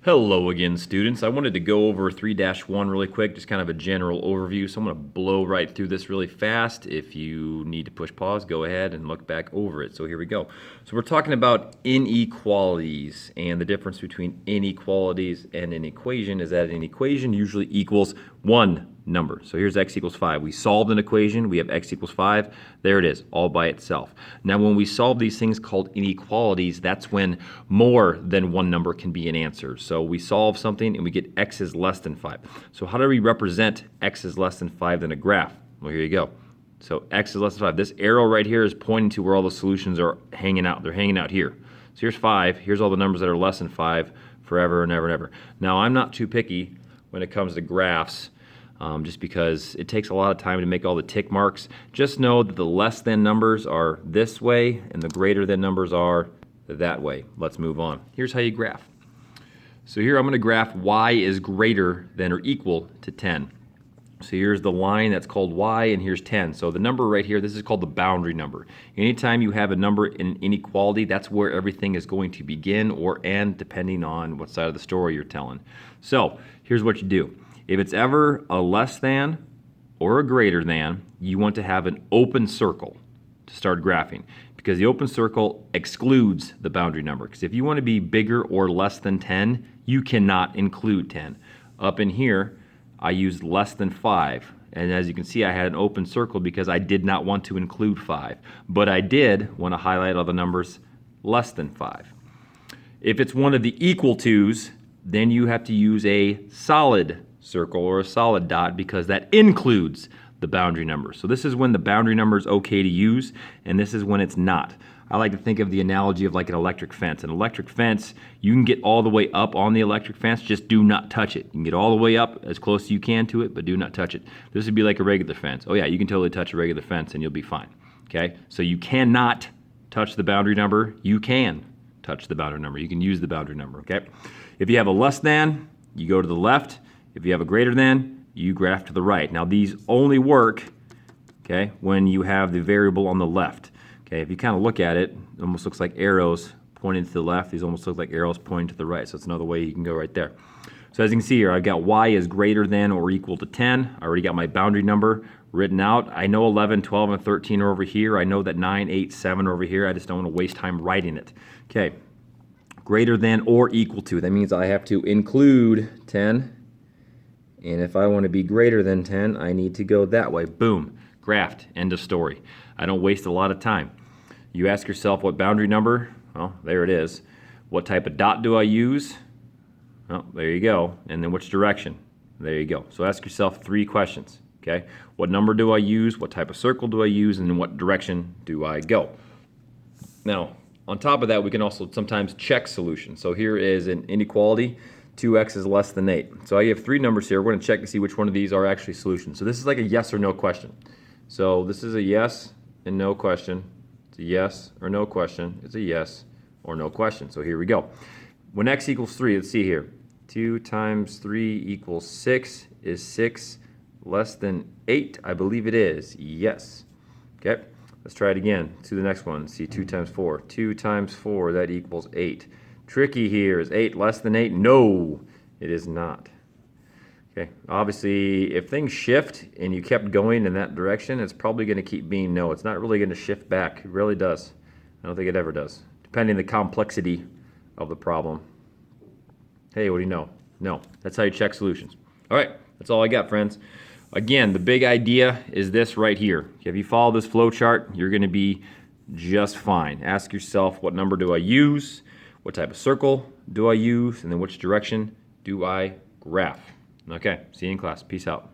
Hello again, students. I wanted to go over 3-1 really quick, just kind of a general overview. So I'm going to blow right through this really fast. If you need to push pause, go ahead and look back over it. So here we go. So we're talking about inequalities, and the difference between inequalities and an equation is that an equation usually equals one number. So here's x equals 5. We solved an equation. We have x equals 5. There it is, all by itself. Now when we solve these things called inequalities, that's when more than one number can be an answer. So we solve something and we get x is less than 5. So how do we represent x is less than 5 in a graph? Well, here you go. So x is less than 5. This arrow right here is pointing to where all the solutions are hanging out. They're hanging out here. So here's 5. Here's all the numbers that are less than 5 forever and ever and ever. Now I'm not too picky when it comes to graphs. Just because it takes a lot of time to make all the tick marks. Just know that the less than numbers are this way and the greater than numbers are that way. Let's move on. Here's how you graph. So here I'm going to graph y is greater than or equal to 10. So here's the line that's called y, and here's 10. So the number right here, this is called the boundary number. Anytime you have a number in an inequality, that's where everything is going to begin or end, depending on what side of the story you're telling. So here's what you do. If it's ever a less than or a greater than, you want to have an open circle to start graphing, because the open circle excludes the boundary number. Because if you want to be bigger or less than 10, you cannot include 10. Up in here, I used less than 5. And as you can see, I had an open circle because I did not want to include 5. But I did want to highlight all the numbers less than 5. If it's one of the equal to's, then you have to use a solid circle or a solid dot, because that includes the boundary number. So this is when the boundary number is okay to use, and this is when it's not. I like to think of the analogy of like an electric fence. An electric fence, you can get all the way up on the electric fence, just do not touch it. You can get all the way up as close as you can to it, but do not touch it. This would be like a regular fence. Oh yeah, you can totally touch a regular fence and you'll be fine. Okay, so you cannot touch the boundary number. You can touch the boundary number. You can use the boundary number, okay? If you have a less than, you go to the left. If you have a greater than, you graph to the right. Now these only work, okay, when you have the variable on the left. Okay, if you kind of look at it, it almost looks like arrows pointing to the left. These almost look like arrows pointing to the right. So it's another way you can go right there. So as you can see here, I've got y is greater than or equal to 10. I already got my boundary number written out. I know 11, 12, and 13 are over here. I know that 9, 8, 7 are over here. I just don't want to waste time writing it. Okay, greater than or equal to. That means I have to include 10. And if I want to be greater than 10, I need to go that way. Boom, graphed, end of story. I don't waste a lot of time. You ask yourself what boundary number? Well, there it is. What type of dot do I use? Well, there you go. And then which direction? There you go. So ask yourself 3 questions, okay? What number do I use? What type of circle do I use? And in what direction do I go? Now, on top of that, we can also sometimes check solutions. So here is an inequality. 2x is less than 8. So I have 3 numbers here. We're going to check to see which one of these are actually solutions. So this is like a yes or no question. So this is a yes and no question. It's a yes or no question. It's a yes or no question. So here we go. When x equals 3, let's see here. 2 times 3 equals 6. Is 6 less than 8? I believe it is. Yes. Okay. Let's try it again. To the next one. See, 2 times 4. 2 times 4, that equals 8. Tricky here. Is 8 less than 8? No, it is not. Okay, obviously, if things shift and you kept going in that direction, it's probably going to keep being no. It's not really going to shift back. It really does. I don't think it ever does, depending on the complexity of the problem. Hey, what do you know? No, that's how you check solutions. All right, that's all I got, friends. Again, the big idea is this right here. If you follow this flow chart, you're going to be just fine. Ask yourself, what number do I use? What type of circle do I use? And then which direction do I graph? Okay, see you in class. Peace out.